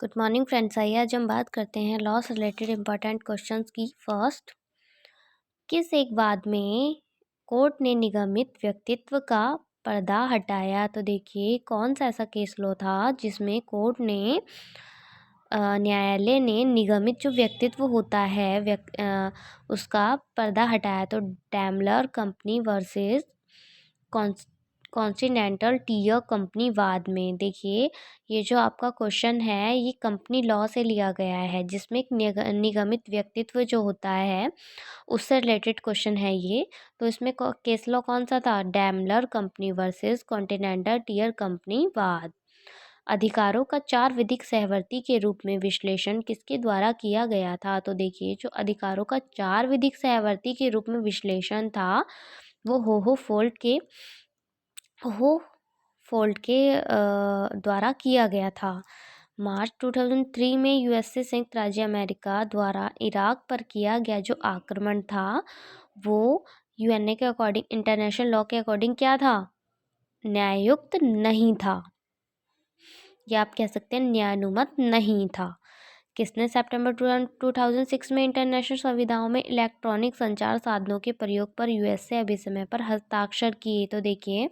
Good morning friends. आइए आज हम बात करते हैं लॉ से रिलेटेड इम्पोर्टेंट क्वेश्चंस की। फर्स्ट, किस एक वाद में कोर्ट ने निगमित व्यक्तित्व का पर्दा हटाया? तो देखिए कौन सा ऐसा केस लॉ था जिसमें कोर्ट ने न्यायालय ने निगमित जो व्यक्तित्व होता है उसका पर्दा हटाया। तो Daimler company versus Continental tyre company वाद में। देखिए ये जो आपका क्वेश्चन है ये कंपनी लॉ से लिया गया है, जिसमें एक निगमित व्यक्तित्व जो होता है उससे रिलेटेड क्वेश्चन है ये। तो इसमें केस लॉ कौन सा था? Daimler company versus Continental tyre company वाद। अधिकारों का चार विधिक सहवर्ती के रूप में विश्लेषण किसके द्वारा किया गया था? तो देखिए जो अधिकारों का चार विधिक सहवर्ती के रूप में विश्लेषण था वो हो फोल्ड के द्वारा किया गया था। मार्च 2003 में यूएसए संयुक्त राज्य अमेरिका द्वारा इराक पर किया गया जो आक्रमण था वो यूएनए के अकॉर्डिंग, इंटरनेशनल लॉ के अकॉर्डिंग क्या था? न्याययुक्त नहीं था, या आप कह सकते हैं न्यायानुमत नहीं था। किसने सितंबर 2006 में इंटरनेशनल संविधाओं में इलेक्ट्रॉनिक संचार साधनों के प्रयोग पर यूएसए अभिसमय पर हस्ताक्षर किए? तो देखिए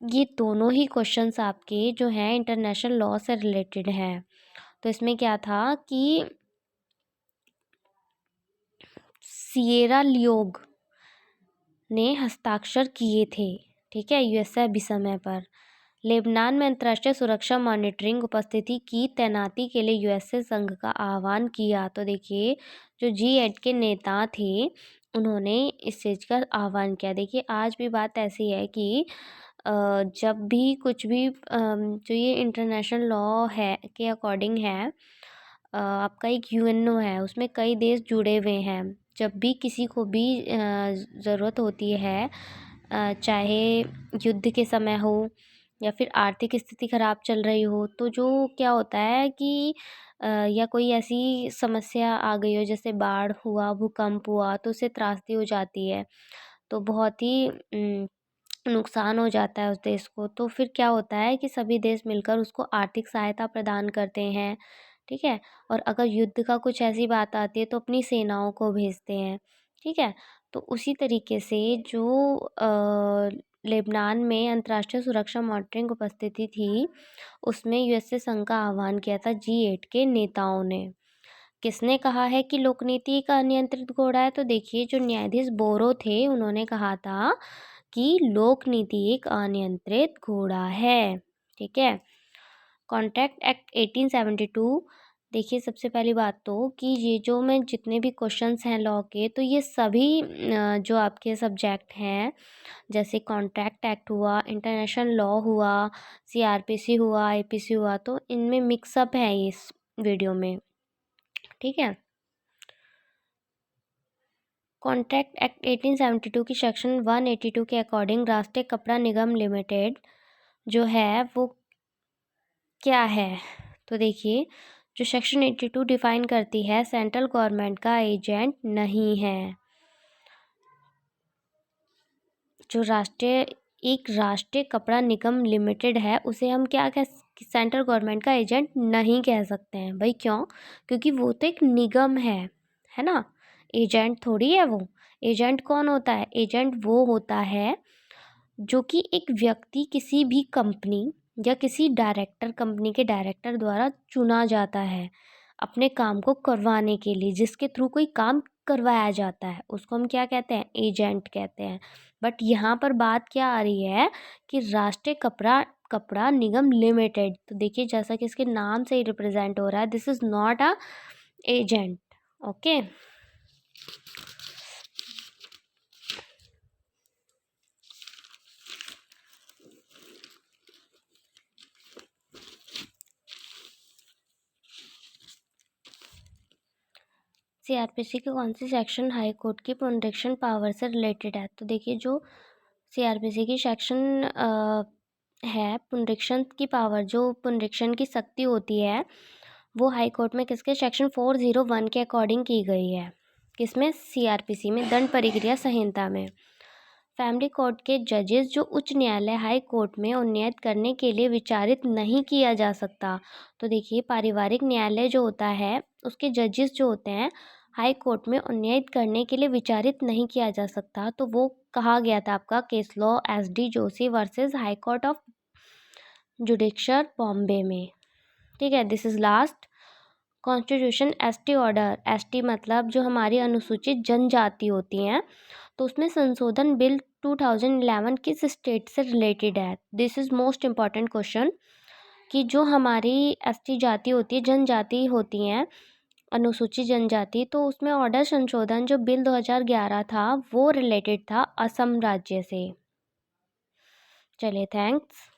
ये दोनों ही क्वेश्चंस आपके जो हैं इंटरनेशनल लॉ से रिलेटेड हैं। तो इसमें क्या था कि सिएरा लियोग ने हस्ताक्षर किए थे, ठीक है, यूएसए अभिसमय पर। लेबनान में अंतर्राष्ट्रीय सुरक्षा मॉनिटरिंग उपस्थिति की तैनाती के लिए यूएसए संघ का आह्वान किया। तो देखिए जो G8 के नेता थे उन्होंने इस चीज़ का आह्वान किया। देखिए आज भी बात ऐसी है कि जब भी कुछ भी जो ये इंटरनेशनल लॉ है के अकॉर्डिंग है, आपका एक यूएनओ है उसमें कई देश जुड़े हुए हैं। जब भी किसी को भी ज़रूरत होती है, चाहे युद्ध के समय हो या फिर आर्थिक स्थिति ख़राब चल रही हो, तो जो क्या होता है कि या कोई ऐसी समस्या आ गई हो जैसे बाढ़ हुआ, भूकंप हुआ, तो उससे त्रासदी हो जाती है, तो बहुत ही नुकसान हो जाता है उस देश को। तो फिर क्या होता है कि सभी देश मिलकर उसको आर्थिक सहायता प्रदान करते हैं, ठीक है। और अगर युद्ध का कुछ ऐसी बात आती है तो अपनी सेनाओं को भेजते हैं, ठीक है। तो उसी तरीके से जो लेबनान में अंतर्राष्ट्रीय सुरक्षा मॉनिटरिंग उपस्थिति थी उसमें यूएसए संघ का आह्वान किया था G8 के नेताओं ने। किसने कहा है कि लोकनीति एक अनियंत्रित घोड़ा है? तो देखिए जो न्यायाधीश बोरो थे उन्होंने कहा था कि लोकनीति एक अनियंत्रित घोड़ा है, ठीक है। Contract act 1872। देखिए सबसे पहली बात तो कि ये जो मैं जितने भी क्वेश्चंस हैं लॉ के, तो ये सभी जो आपके सब्जेक्ट हैं जैसे कॉन्ट्रैक्ट एक्ट हुआ, इंटरनेशनल लॉ हुआ, सीआरपीसी हुआ, आईपीसी हुआ, तो इनमें मिक्सअप है इस वीडियो में, ठीक है। कॉन्ट्रैक्ट एक्ट 1872 की सेक्शन 182 के अकॉर्डिंग राष्ट्रीय कपड़ा निगम लिमिटेड जो है वो क्या है? तो देखिए जो सेक्शन 82 डिफाइन करती है सेंट्रल गवर्नमेंट का एजेंट नहीं है। जो राष्ट्रीय कपड़ा निगम लिमिटेड है उसे हम क्या कह, सेंट्रल गवर्नमेंट का एजेंट नहीं कह सकते हैं भाई। क्यों? क्योंकि वो तो एक निगम है ना, एजेंट थोड़ी है वो। एजेंट कौन होता है? एजेंट वो होता है जो कि एक व्यक्ति किसी भी कंपनी या किसी डायरेक्टर, कंपनी के डायरेक्टर द्वारा चुना जाता है अपने काम को करवाने के लिए, जिसके थ्रू कोई काम करवाया जाता है उसको हम क्या कहते हैं? एजेंट कहते हैं। बट यहाँ पर बात क्या आ रही है कि राष्ट्रीय कपड़ा निगम लिमिटेड, तो देखिए जैसा कि इसके नाम से ही रिप्रेजेंट हो रहा है, this is not a agent, okay. CrPC के कौन सी सेक्शन हाई कोर्ट की पुनरीक्षण पावर से रिलेटेड है? तो देखिए जो सीआरपीसी की सेक्शन है पुनरीक्षण की पावर, जो पुनरीक्षण की शक्ति होती है वो हाई कोर्ट में किसके सेक्शन 401 के अकॉर्डिंग की गई है? किसमें? सीआरपीसी में, दंड प्रक्रिया संहिता में। फैमिली कोर्ट के जजेस जो उच्च न्यायालय हाई कोर्ट में उन्नयन करने के लिए विचारित नहीं किया जा सकता। तो देखिए, पारिवारिक न्यायालय जो होता है उसके जजेस जो होते हैं हाई कोर्ट में उन्नयन करने के लिए विचारित नहीं किया जा सकता। तो वो कहा गया था आपका case law SD Joshi versus high court of judicial Bombay में। ठीक है, this is last. Constitution ST order, ST मतलब जो हमारी अनुसूचित जनजाति होती हैं, तो उसमें संशोधन बिल 2011 किस स्टेट से रिलेटेड है? This is most important question कि जो हमारी ST जाति होती है, जनजाति होती हैं, अनुसूचित जनजाति, तो उसमें ऑर्डर संशोधन जो बिल 2011 था वो रिलेटेड था असम राज्य से। चलिए, थैंक्स।